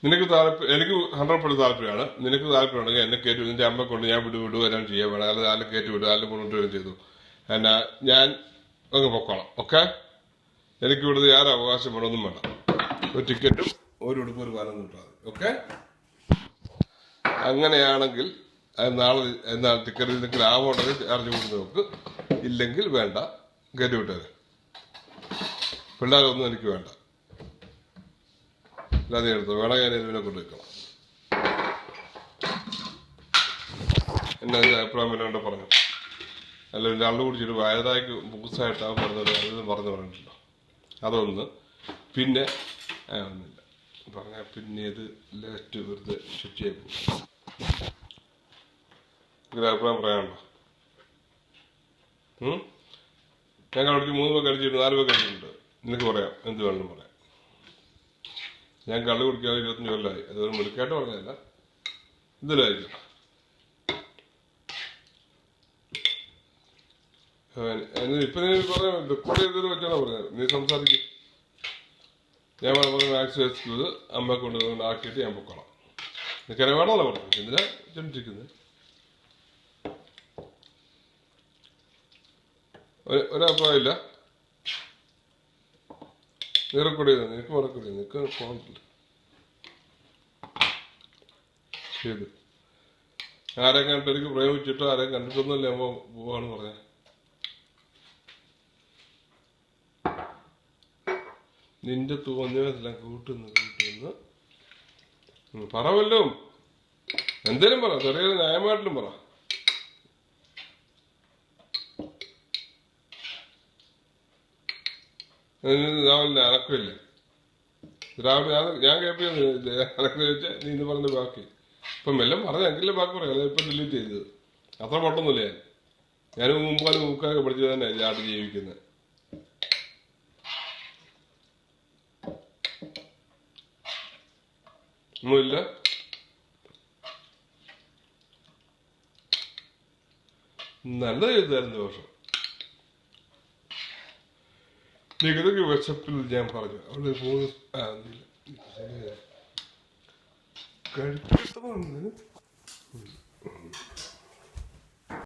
നിനക്ക് താല്പര്യം, എനിക്ക് 100% താല്പര്യമാണ്. നിനക്ക് താല്പര്യമുണ്ടെങ്കിൽ എന്നെ കയറ്റി നിന്റെ അമ്മ കൊണ്ട് ഞാൻ വിടുവരാൻ ചെയ്യാൻ വേണം. അല്ലെങ്കിൽ ആരും കയറ്റി വിടുക, ആരും കൊണ്ടുവരികയും ചെയ്തു. എന്നാ ഞാൻ അങ്ങ് പൊക്കോളാം. ഓക്കെ, എനിക്ക് ഇവിടുത്തെ യാതൊരു അവകാശം വേണമെന്നും വേണ്ട. ഒരു ടിക്കറ്റും ഒരു ഉടുപ്പും ഒരു പാലം കിട്ടാതെ. ഓക്കെ, അങ്ങനെയാണെങ്കിൽ നാളെ ടിക്കറ്റ് നിനക്ക് ലാഭം ഉണ്ടെങ്കിൽ ചാർജ് കൊടുത്ത് നോക്ക്. ഇല്ലെങ്കിൽ വേണ്ട, കയറ്റി വിട്ടത്. പിള്ളേരൊന്നും എനിക്ക് വേണ്ട. അല്ലാതെ എടുത്തോ, വേണം ഞാൻ ഇതിനെ കൊണ്ട് വെക്കണം. എന്നാ അഭിപ്രായം എന്നോട് പറഞ്ഞു. അല്ല രണ്ടു കുടിച്ചിട്ട് വയതായിക്ക് ബുക്സായിട്ടാണ് പറഞ്ഞത്. അതൊന്നും പറഞ്ഞിട്ടുണ്ടോ? അതൊന്ന്. പിന്നെ ഒന്നുമില്ല പറഞ്ഞാൽ പിന്നെ ഇത് ലേറ്റ് വെറുതെ ശുചിയായി പോകും. ഇതിന് അഭിപ്രായം പറയാനുണ്ടോ? ഞങ്ങൾ അവിടേക്ക് 3 പേർക്ക് അടിച്ചിട്ട് 4 പേർക്ക് അടിച്ചിട്ടുണ്ട്. നിനക്ക് പറയാം, എന്ത് വേണമെന്ന് പറയാം. ഞാൻ കള്ള് കുടിക്കാതെ 25 കൊല്ലമായി. അതൊരു മുഴുക്കായിട്ട് പറഞ്ഞതല്ല, ഇതിലായിരിക്കും. ഇപ്പൊ നീ പറയാം, റെക്കോർഡ് ചെയ്തത് വെച്ചാണോ പറഞ്ഞത്? നീ സംസാരിക്കും. ഞാൻ പറഞ്ഞ മാക്സ് വെച്ചത് അമ്മ കൊണ്ട് ആക്കിയിട്ട് ഞാൻ പൊക്കോളാം. നിനക്ക് വേണമല്ലോ പറഞ്ഞു. എന്തിനാ ചെന്നിരിക്കുന്നത്? ഒരഭിപ്രായം ഇല്ല. നീ റെക്കോർഡ് ചെയ്ത, നിനക്ക് റെക്കോർഡ് ചെയ്തു. നിനക്ക് പോകണ്ടില്ല. ചെയ്തു ആരെയും കണ്ടിട്ട് എനിക്ക് പ്രയോഗിച്ചിട്ടോ ആരെയും കണ്ടിട്ടൊന്നുമല്ലേ അമ്മ പോവാന്ന് പറഞ്ഞ. നിന്റെ തോന്നിയതെല്ലാം കൂട്ടുന്നു പറ. വല്ലതും എന്തേലും പറ, ചെറിയ ന്യായമായിട്ടും പറ. രാവിലെ അനക്കമില്ലേ? രാവിലെ ഞാൻ കേൾപ്പില്ല അനക്കം ചോദിച്ചാൽ നീ ഇന്ന് പറഞ്ഞ ബാക്കി ഇപ്പം എല്ലാം പറഞ്ഞെങ്കിലേ ബാക്കി പറയാം. അല്ലെ ഇപ്പം ഡിലീറ്റ് ചെയ്തത്. അത്ര പൊട്ടൊന്നുമില്ല. ഞാൻ 3 പഠിച്ചത് തന്നെ ചാട്ട് ജീവിക്കുന്നത്. ഒന്നുമില്ല. നല്ലത് ചെയ്തായിരുന്നു ദോഷം. നികുതിക്ക് വിശപ്പിൽ ഞാൻ പറഞ്ഞു അവിടെ 3 കഴിക്കണമെന്ന്